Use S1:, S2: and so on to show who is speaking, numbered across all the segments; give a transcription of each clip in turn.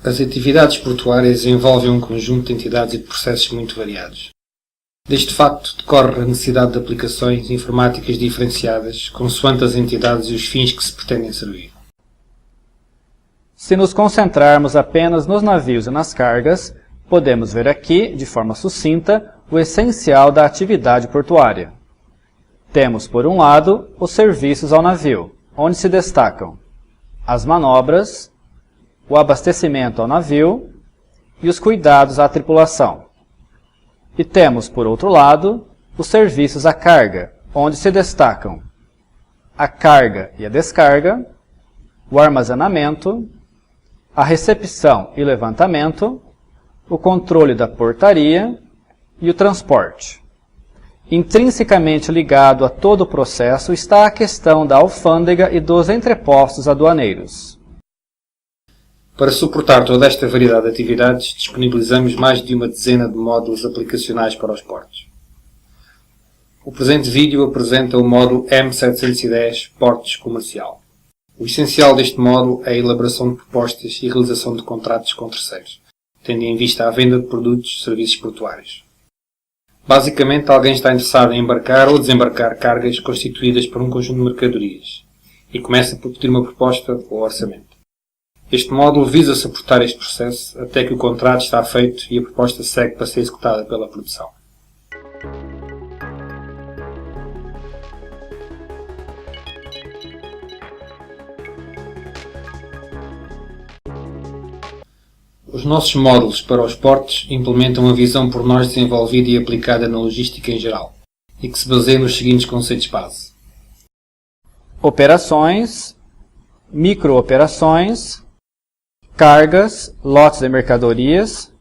S1: As atividades portuárias envolvem um conjunto de entidades e de processos muito variados. Deste facto decorre a necessidade de aplicações informáticas diferenciadas, consoante as entidades e os fins que se pretendem servir.
S2: Se nos concentrarmos apenas nos navios e nas cargas, podemos ver aqui, de forma sucinta, o essencial da atividade portuária. Temos, por um lado, os serviços ao navio, onde se destacam as manobras, o abastecimento ao navio e os cuidados à tripulação. E temos, por outro lado, os serviços à carga, onde se destacam a carga e a descarga, o armazenamento, a recepção e levantamento, o controle da portaria e o transporte. Intrinsecamente ligado a todo o processo está a questão da alfândega e dos entrepostos aduaneiros.
S1: Para suportar toda esta variedade de atividades, disponibilizamos mais de uma dezena de módulos aplicacionais para os portos. O presente vídeo apresenta o módulo M710 Portos Comercial. O essencial deste módulo é a elaboração de propostas e realização de contratos com terceiros, tendo em vista a venda de produtos e serviços portuários. Basicamente, alguém está interessado em embarcar ou desembarcar cargas constituídas por um conjunto de mercadorias e começa por pedir uma proposta ou orçamento. Este módulo visa suportar este processo até que o contrato está feito e a proposta segue para ser executada pela produção. Os nossos módulos para os portos implementam a visão por nós desenvolvida e aplicada na logística em geral, e que se baseia nos seguintes conceitos base:
S2: operações, microoperações, cargas, lotes de mercadorias,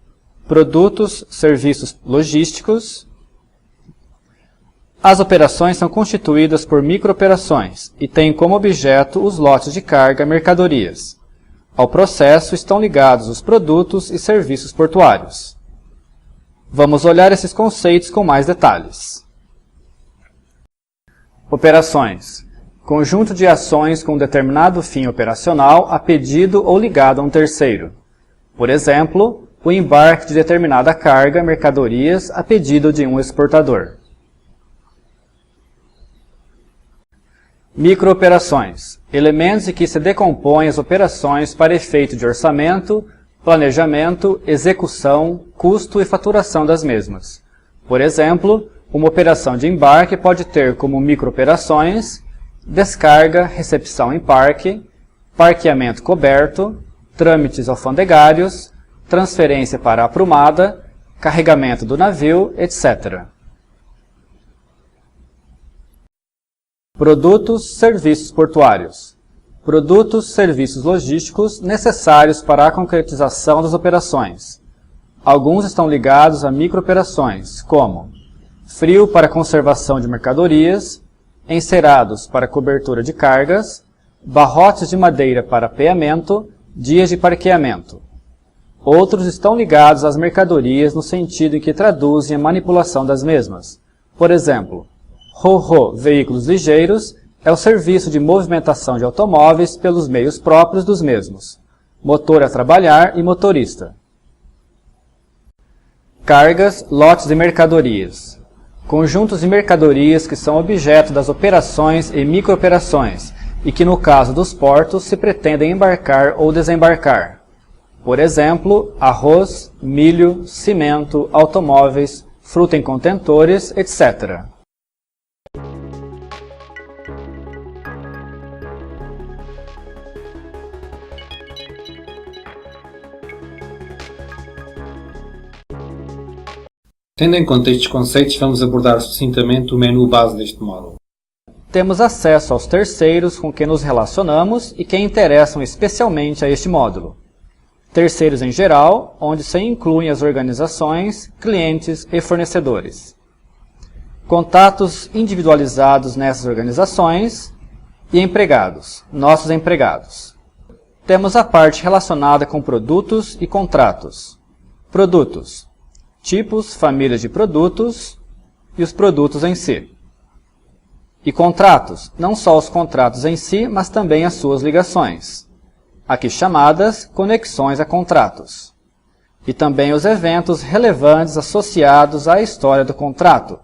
S2: produtos, serviços logísticos. As operações são constituídas por microoperações e têm como objeto os lotes de carga e mercadorias. Ao processo estão ligados os produtos e serviços portuários. Vamos olhar esses conceitos com mais detalhes. Operações: conjunto de ações com determinado fim operacional a pedido ou ligado a um terceiro. Por exemplo, o embarque de determinada carga, mercadorias, a pedido de um exportador. Microoperações: elementos em que se decompõem as operações para efeito de orçamento, planejamento, execução, custo e faturação das mesmas. Por exemplo, uma operação de embarque pode ter como microoperações descarga, recepção em parque, parqueamento coberto, trâmites alfandegários, transferência para a aprumada, carregamento do navio, etc. Produtos, serviços portuários. Produtos, serviços logísticos necessários para a concretização das operações. Alguns estão ligados a microoperações, como frio para conservação de mercadorias, encerados para cobertura de cargas, barrotes de madeira para apeamento, dias de parqueamento. Outros estão ligados às mercadorias no sentido em que traduzem a manipulação das mesmas. Por exemplo, RoRo Veículos Ligeiros é o serviço de movimentação de automóveis pelos meios próprios dos mesmos, motor a trabalhar e motorista. Cargas, lotes de mercadorias. Conjuntos de mercadorias que são objeto das operações e microoperações e que, no caso dos portos, se pretendem embarcar ou desembarcar. Por exemplo, arroz, milho, cimento, automóveis, fruta em contentores, etc.
S1: Tendo em conta estes conceitos, vamos abordar sucintamente o menu base deste módulo.
S2: Temos acesso aos terceiros com quem nos relacionamos e que interessam especialmente a este módulo. Terceiros em geral, onde se incluem as organizações, clientes e fornecedores. Contatos individualizados nessas organizações e empregados, nossos empregados. Temos a parte relacionada com produtos e contratos. Produtos: tipos, famílias de produtos e os produtos em si. E contratos, não só os contratos em si, mas também as suas ligações. aqui chamadas conexões a contratos, e também os eventos relevantes associados à história do contrato,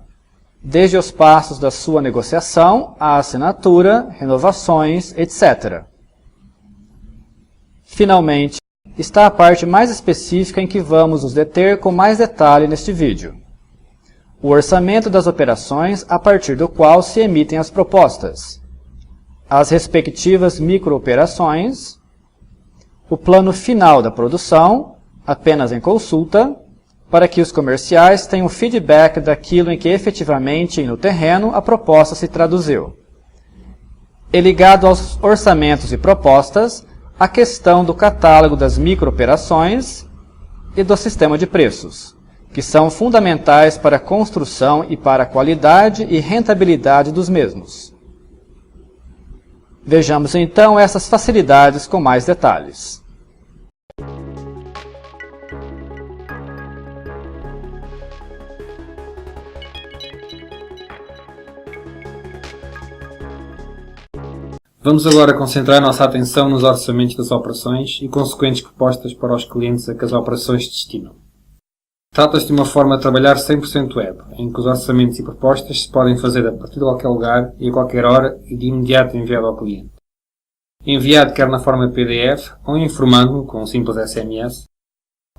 S2: desde os passos da sua negociação, à assinatura, renovações, etc. Finalmente, está a parte mais específica em que vamos nos deter com mais detalhe neste vídeo. O orçamento das operações a partir do qual se emitem as propostas, as respectivas microoperações, o plano final da produção, apenas em consulta, para que os comerciais tenham feedback daquilo em que efetivamente e no terreno a proposta se traduziu. E ligado aos orçamentos e propostas, a questão do catálogo das microoperações e do sistema de preços, que são fundamentais para a construção e para a qualidade e rentabilidade dos mesmos. Vejamos então essas facilidades com mais detalhes.
S1: Vamos agora concentrar nossa atenção nos orçamentos das operações e consequentes propostas para os clientes a que as operações destinam. Trata-se de uma forma de trabalhar 100% web, em que os orçamentos e propostas se podem fazer a partir de qualquer lugar e a qualquer hora e de imediato enviado ao cliente. Enviado quer na forma PDF ou informando-no com um simples SMS,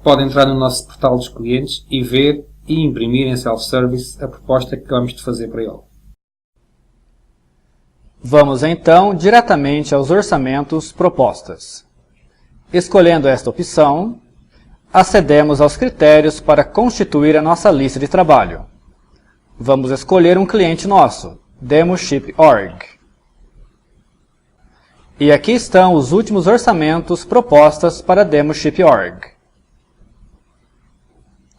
S1: pode entrar no nosso portal dos clientes e ver e imprimir em self-service a proposta que acabamos de fazer para ele.
S2: Vamos então diretamente aos orçamentos propostas. Escolhendo esta opção, acedemos aos critérios para constituir a nossa lista de trabalho. Vamos escolher um cliente nosso, DemoShip.org. E aqui estão os últimos orçamentos propostas para DemoShip.org.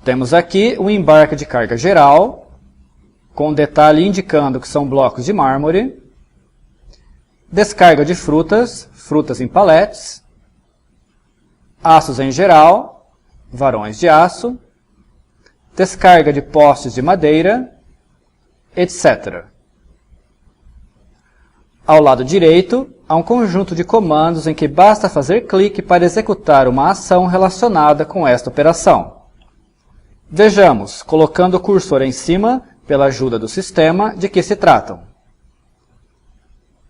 S2: Temos aqui o embarque de carga geral, com detalhe indicando que são blocos de mármore, descarga de frutas, frutas em paletes, aços em geral, varões de aço, descarga de postes de madeira, etc. Ao lado direito, há um conjunto de comandos em que basta fazer clique para executar uma ação relacionada com esta operação. Vejamos, colocando o cursor em cima, pela ajuda do sistema, de que se tratam.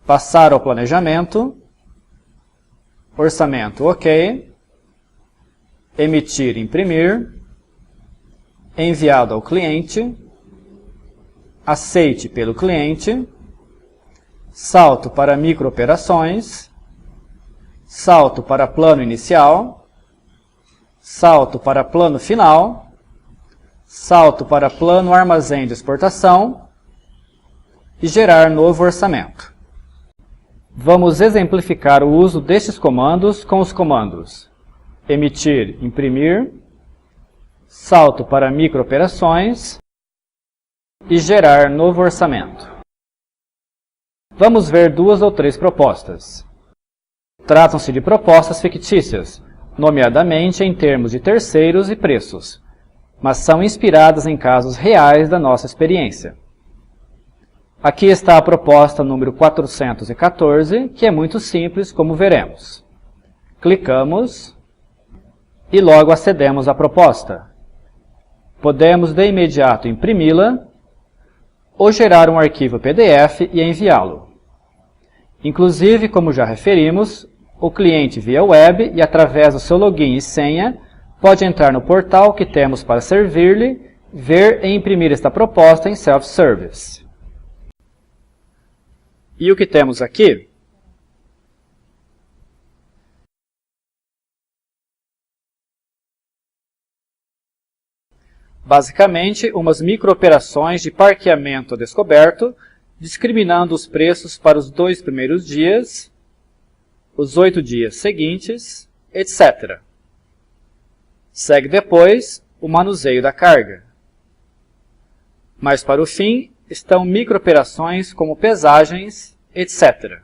S2: Passar ao planejamento, orçamento OK, emitir e imprimir, enviado ao cliente, aceite pelo cliente, salto para microoperações, salto para plano inicial, salto para plano final, salto para plano armazém de exportação e gerar novo orçamento. Vamos exemplificar o uso destes comandos com os comandos emitir, imprimir, salto para microoperações e gerar novo orçamento. Vamos ver 2 ou 3 propostas. Tratam-se de propostas fictícias, nomeadamente em termos de terceiros e preços, mas são inspiradas em casos reais da nossa experiência. Aqui está a proposta número 414, que é muito simples, como veremos. Clicamos e logo acedemos à proposta. Podemos de imediato imprimi-la ou gerar um arquivo PDF e enviá-lo. Inclusive, como já referimos, o cliente via web e através do seu login e senha pode entrar no portal que temos para servir-lhe, ver e imprimir esta proposta em self-service. E o que temos aqui? Basicamente, umas microoperações de parqueamento a descoberto, discriminando os preços para os 2 primeiros dias, os 8 dias seguintes, etc. Segue depois o manuseio da carga. Mais para o fim, estão microoperações como pesagens, etc.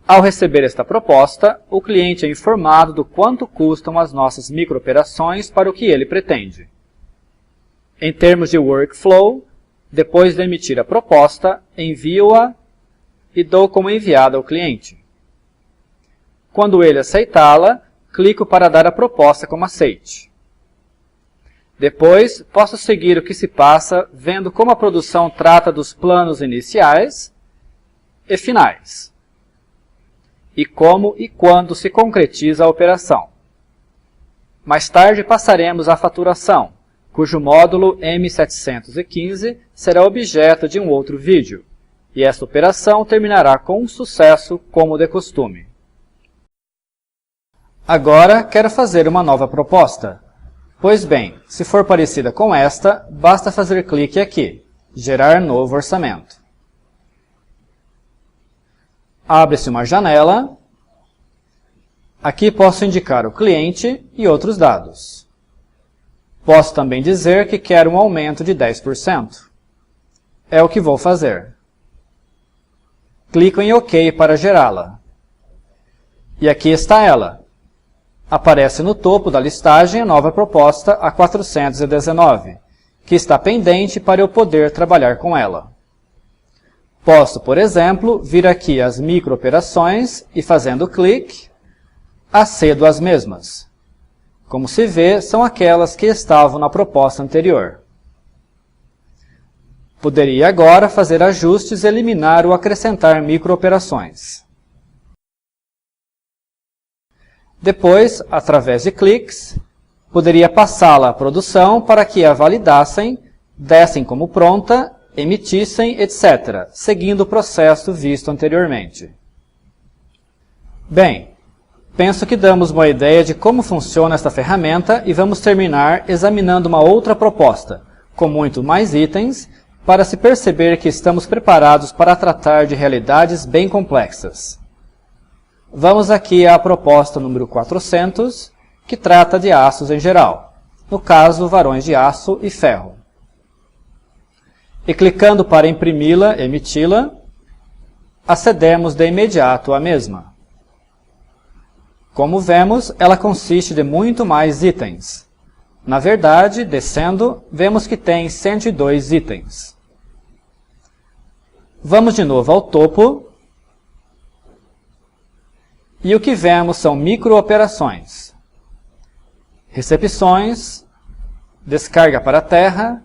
S2: Ao receber esta proposta, o cliente é informado do quanto custam as nossas microoperações para o que ele pretende. Em termos de workflow, depois de emitir a proposta, envio-a e dou como enviada ao cliente. Quando ele aceitá-la, clico para dar a proposta como aceite. Depois, posso seguir o que se passa vendo como a produção trata dos planos iniciais e finais, e como e quando se concretiza a operação. Mais tarde passaremos à faturação, cujo módulo M715 será objeto de um outro vídeo, e esta operação terminará com um sucesso como de costume. Agora quero fazer uma nova proposta. Pois bem, se for parecida com esta, basta fazer clique aqui, Gerar novo orçamento. Abre-se uma janela. Aqui posso indicar o cliente e outros dados. Posso também dizer que quero um aumento de 10%. É o que vou fazer. Clico em OK para gerá-la. E aqui está ela. Aparece no topo da listagem a nova proposta, a 419, que está pendente para eu poder trabalhar com ela. Posso, por exemplo, vir aqui às microoperações e, fazendo clique, acedo às mesmas. Como se vê, são aquelas que estavam na proposta anterior. Poderia agora fazer ajustes e eliminar ou acrescentar microoperações. Depois, através de cliques, poderia passá-la à produção para que a validassem, dessem como pronta, emitissem, etc., seguindo o processo visto anteriormente. Bem, penso que damos uma ideia de como funciona esta ferramenta e vamos terminar examinando uma outra proposta, com muito mais itens, para se perceber que estamos preparados para tratar de realidades bem complexas. Vamos aqui à proposta número 400, que trata de aços em geral, no caso, varões de aço e ferro. E clicando para imprimi-la, emiti-la, acedemos de imediato à mesma. Como vemos, ela consiste de muito mais itens. Na verdade, descendo, vemos que tem 102 itens. Vamos de novo ao topo. E o que vemos são microoperações, recepções, descarga para a terra,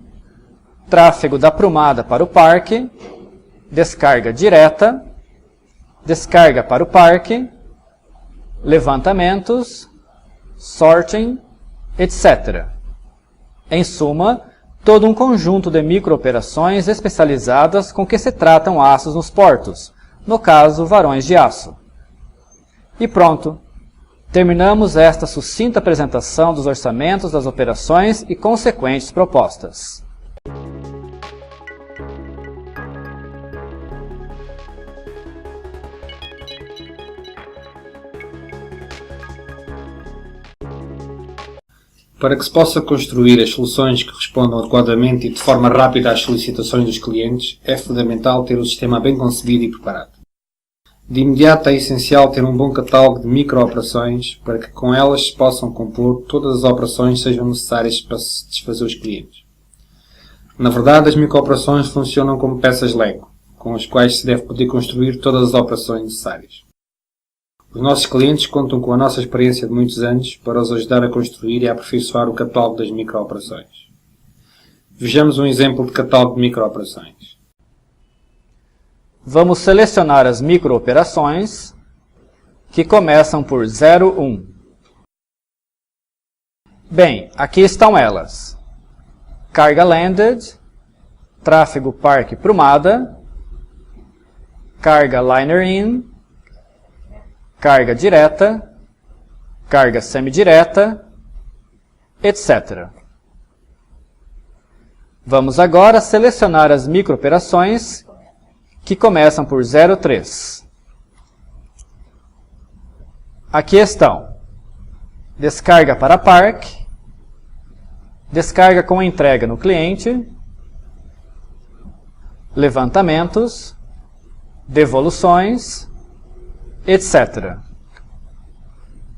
S2: tráfego da prumada para o parque, descarga direta, descarga para o parque, levantamentos, sorting, etc. Em suma, todo um conjunto de microoperações especializadas com que se tratam aços nos portos, no caso, varões de aço. E pronto! Terminamos esta sucinta apresentação dos orçamentos das operações e consequentes propostas.
S1: Para que se possa construir as soluções que respondam adequadamente e de forma rápida às solicitações dos clientes, é fundamental ter o sistema bem concebido e preparado. De imediato é essencial ter um bom catálogo de microoperações para que com elas se possam compor todas as operações que sejam necessárias para satisfazer os clientes. Na verdade, as microoperações funcionam como peças Lego, com as quais se deve poder construir todas as operações necessárias. Os nossos clientes contam com a nossa experiência de muitos anos para os ajudar a construir e a aperfeiçoar o catálogo das microoperações. Vejamos um exemplo de catálogo de microoperações.
S2: Vamos selecionar as microoperações que começam por 01. Bem, aqui estão elas. Carga landed, tráfego parque prumada, carga liner in, carga direta, carga semidireta, etc. Vamos agora selecionar as microoperações que começam por 03. Aqui estão: descarga para parque, descarga com entrega no cliente, levantamentos, devoluções, etc.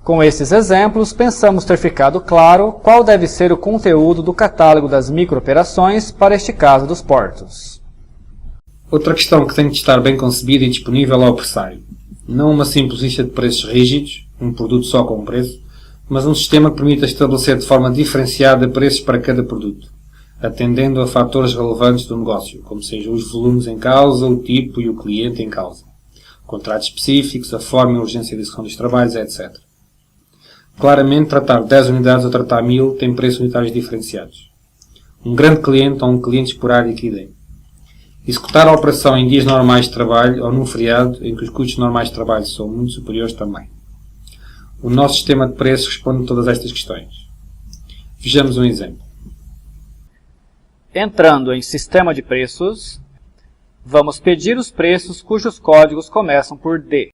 S2: Com esses exemplos, pensamos ter ficado claro qual deve ser o conteúdo do catálogo das microoperações para este caso dos portos.
S1: Outra questão que tem de estar bem concebida e disponível é o pressário. Não uma simples lista de preços rígidos, um produto só com um preço, mas um sistema que permita estabelecer de forma diferenciada preços para cada produto, atendendo a fatores relevantes do negócio, como sejam os volumes em causa, o tipo e o cliente em causa, contratos específicos, a forma e a urgência de execução dos trabalhos, etc. Claramente, tratar 10 unidades ou tratar 1000 tem preços unitários diferenciados. Um grande cliente ou um cliente esporádico idem. Executar a operação em dias normais de trabalho ou num feriado em que os custos normais de trabalho são muito superiores também. O nosso sistema de preços responde a todas estas questões. Vejamos um exemplo.
S2: Entrando em Sistema de Preços, vamos pedir os preços cujos códigos começam por D.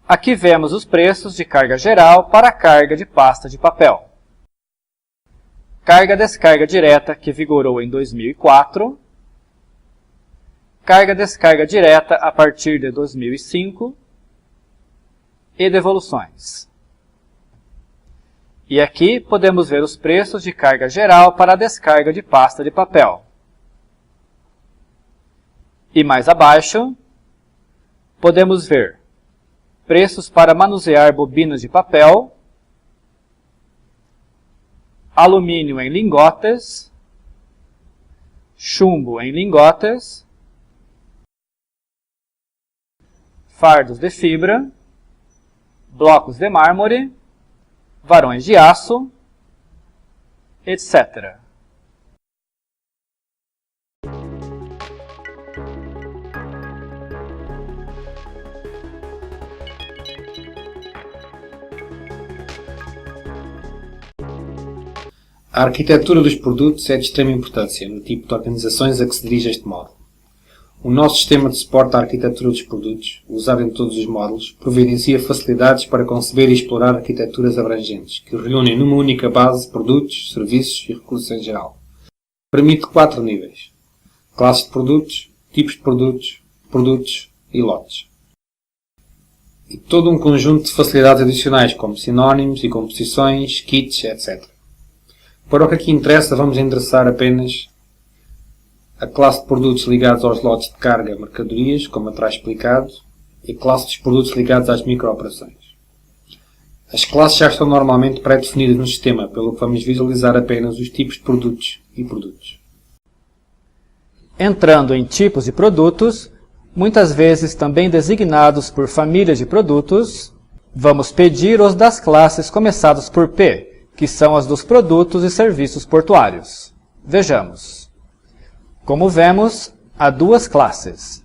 S2: Aqui vemos os preços de carga geral para a carga de pasta de papel. Carga-descarga direta, que vigorou em 2004. Carga-descarga direta a partir de 2005. E devoluções. E aqui podemos ver os preços de carga geral para a descarga de pasta de papel. E mais abaixo, podemos ver preços para manusear bobinas de papel, alumínio em lingotes, chumbo em lingotes, fardos de fibra, blocos de mármore, varões de aço, etc.
S1: A arquitetura dos produtos é de extrema importância no tipo de organizações a que se dirige este módulo. O nosso sistema de suporte à arquitetura dos produtos, usado em todos os módulos, providencia facilidades para conceber e explorar arquiteturas abrangentes, que reúnem numa única base produtos, serviços e recursos em geral. Permite 4 níveis: classes de produtos, tipos de produtos, produtos e lotes. E todo um conjunto de facilidades adicionais, como sinónimos e composições, kits, etc. Para o que aqui interessa, vamos endereçar apenas a classe de produtos ligados aos lotes de carga mercadorias, como atrás explicado, e a classe dos produtos ligados às microoperações. As classes já estão normalmente pré-definidas no sistema, pelo que vamos visualizar apenas os tipos de produtos e produtos.
S2: Entrando em tipos de produtos, muitas vezes também designados por famílias de produtos, vamos pedir os das classes começados por P, que são as dos produtos e serviços portuários. Vejamos. Como vemos, há duas classes.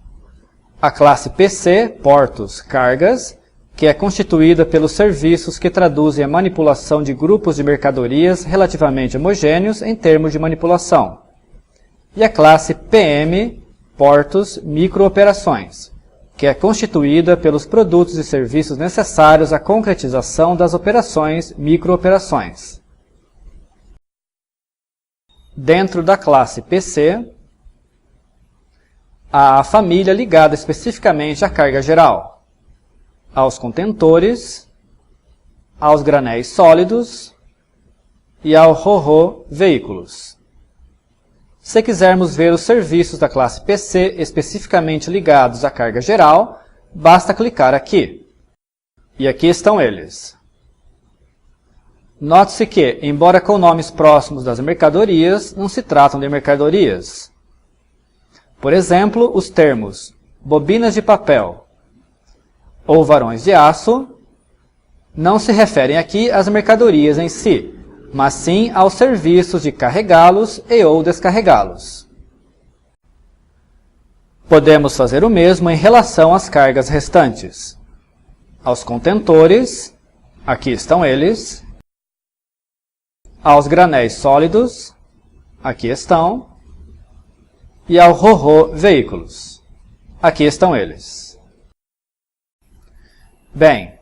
S2: A classe PC, Portos, Cargas, que é constituída pelos serviços que traduzem a manipulação de grupos de mercadorias relativamente homogêneos em termos de manipulação. E a classe PM, Portos, Microoperações, que é constituída pelos produtos e serviços necessários à concretização das operações microoperações. Dentro da classe PC, há a família ligada especificamente à carga geral, aos contentores, aos granéis sólidos e ao ro-ro veículos. Se quisermos ver os serviços da classe PC especificamente ligados à carga geral, basta clicar aqui. E aqui estão eles. Note-se que, embora com nomes próximos das mercadorias, não se tratam de mercadorias. Por exemplo, os termos bobinas de papel ou varões de aço não se referem aqui às mercadorias em si, mas sim aos serviços de carregá-los e ou descarregá-los. Podemos fazer o mesmo em relação às cargas restantes. Aos contentores, aqui estão eles. Aos granéis sólidos, aqui estão. E ao ro-ro veículos, aqui estão eles. Bem,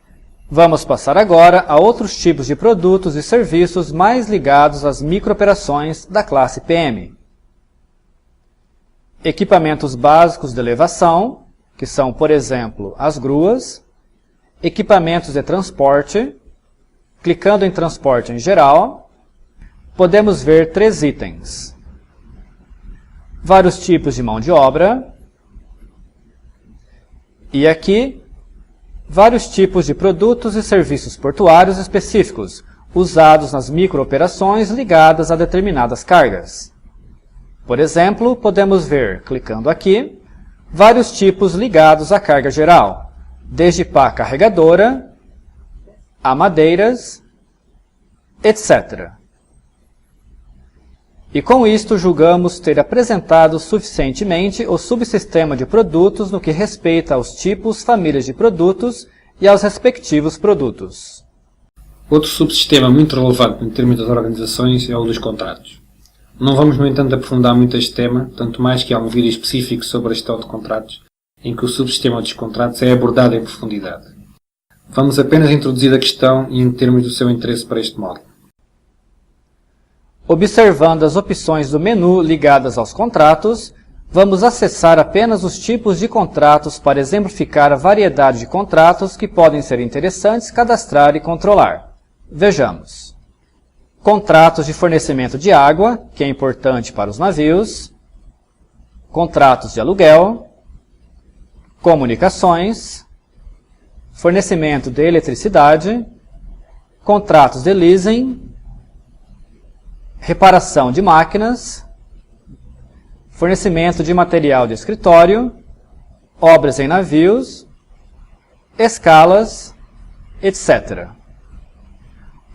S2: vamos passar agora a outros tipos de produtos e serviços mais ligados às microoperações da classe PM. Equipamentos básicos de elevação, que são, por exemplo, as gruas. Equipamentos de transporte. Clicando em transporte em geral, podemos ver 3 itens. Vários tipos de mão de obra. E aqui, vários tipos de produtos e serviços portuários específicos, usados nas microoperações ligadas a determinadas cargas. Por exemplo, podemos ver, clicando aqui, vários tipos ligados à carga geral, desde pá carregadora, a madeiras, etc. E com isto julgamos ter apresentado suficientemente o subsistema de produtos no que respeita aos tipos, famílias de produtos e aos respectivos produtos.
S1: Outro subsistema muito relevante em termos das organizações é o dos contratos. Não vamos, no entanto, aprofundar muito este tema, tanto mais que há um vídeo específico sobre a gestão de contratos, em que o subsistema dos contratos é abordado em profundidade. Vamos apenas introduzir a questão e em termos do seu interesse para este módulo.
S2: Observando as opções do menu ligadas aos contratos, vamos acessar apenas os tipos de contratos para exemplificar a variedade de contratos que podem ser interessantes cadastrar e controlar. Vejamos. Contratos de fornecimento de água, que é importante para os navios. Contratos de aluguel. Comunicações. Fornecimento de eletricidade. Contratos de leasing. Reparação de máquinas, fornecimento de material de escritório, obras em navios, escalas, etc.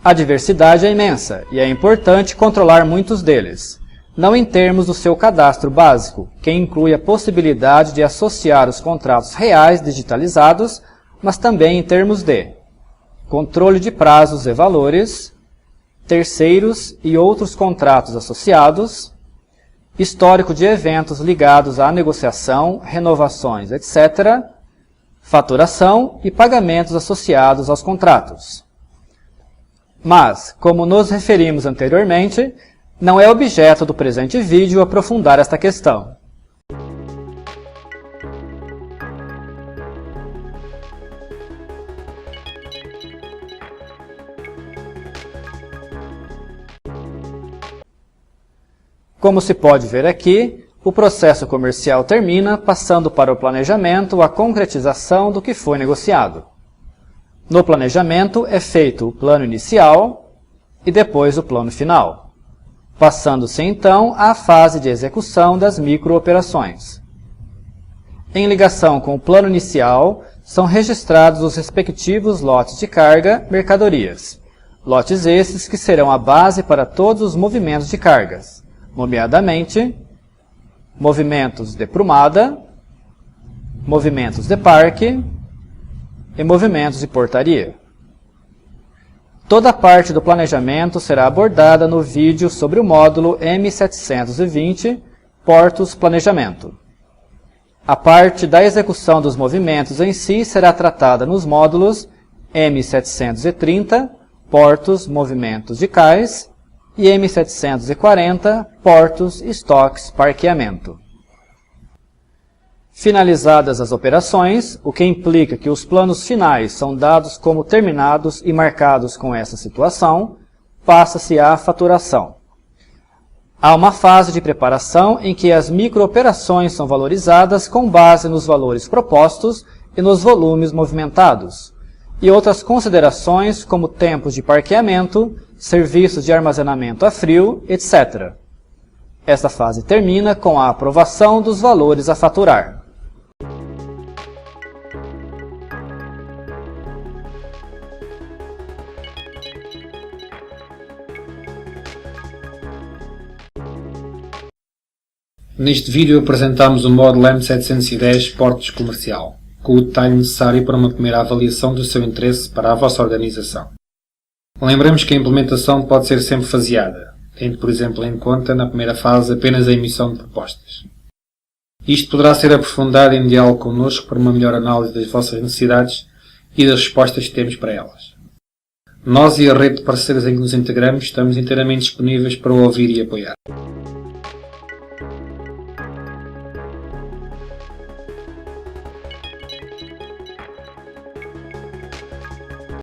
S2: A diversidade é imensa e é importante controlar muitos deles, não em termos do seu cadastro básico, que inclui a possibilidade de associar os contratos reais digitalizados, mas também em termos de controle de prazos e valores, terceiros e outros contratos associados, histórico de eventos ligados à negociação, renovações, etc., faturação e pagamentos associados aos contratos. Mas, como nos referimos anteriormente, não é objeto do presente vídeo aprofundar esta questão. Como se pode ver aqui, o processo comercial termina passando para o planejamento a concretização do que foi negociado. No planejamento é feito o plano inicial e depois o plano final, passando-se então à fase de execução das microoperações. Em ligação com o plano inicial, são registrados os respectivos lotes de carga, mercadorias. Lotes esses que serão a base para todos os movimentos de cargas, nomeadamente movimentos de prumada, movimentos de parque e movimentos de portaria. Toda a parte do planejamento será abordada no vídeo sobre o módulo M720, Portos Planejamento. A parte da execução dos movimentos em si será tratada nos módulos M730, Portos, Movimentos de Cais, e M740, Portos, Estoques, Parqueamento. Finalizadas as operações, o que implica que os planos finais são dados como terminados e marcados com essa situação, passa-se à faturação. Há uma fase de preparação em que as microoperações são valorizadas com base nos valores propostos e nos volumes movimentados, e outras considerações como tempos de parqueamento, serviços de armazenamento a frio, etc. Esta fase termina com a aprovação dos valores a faturar.
S1: Neste vídeo apresentamos o módulo M710 Portos Comercial, com o detalhe necessário para uma primeira avaliação do seu interesse para a vossa organização. Lembremos que a implementação pode ser sempre faseada, tendo, por exemplo, em conta, na primeira fase, apenas a emissão de propostas. Isto poderá ser aprofundado em diálogo connosco para uma melhor análise das vossas necessidades e das respostas que temos para elas. Nós e a rede de parceiros em que nos integramos estamos inteiramente disponíveis para o ouvir e apoiar.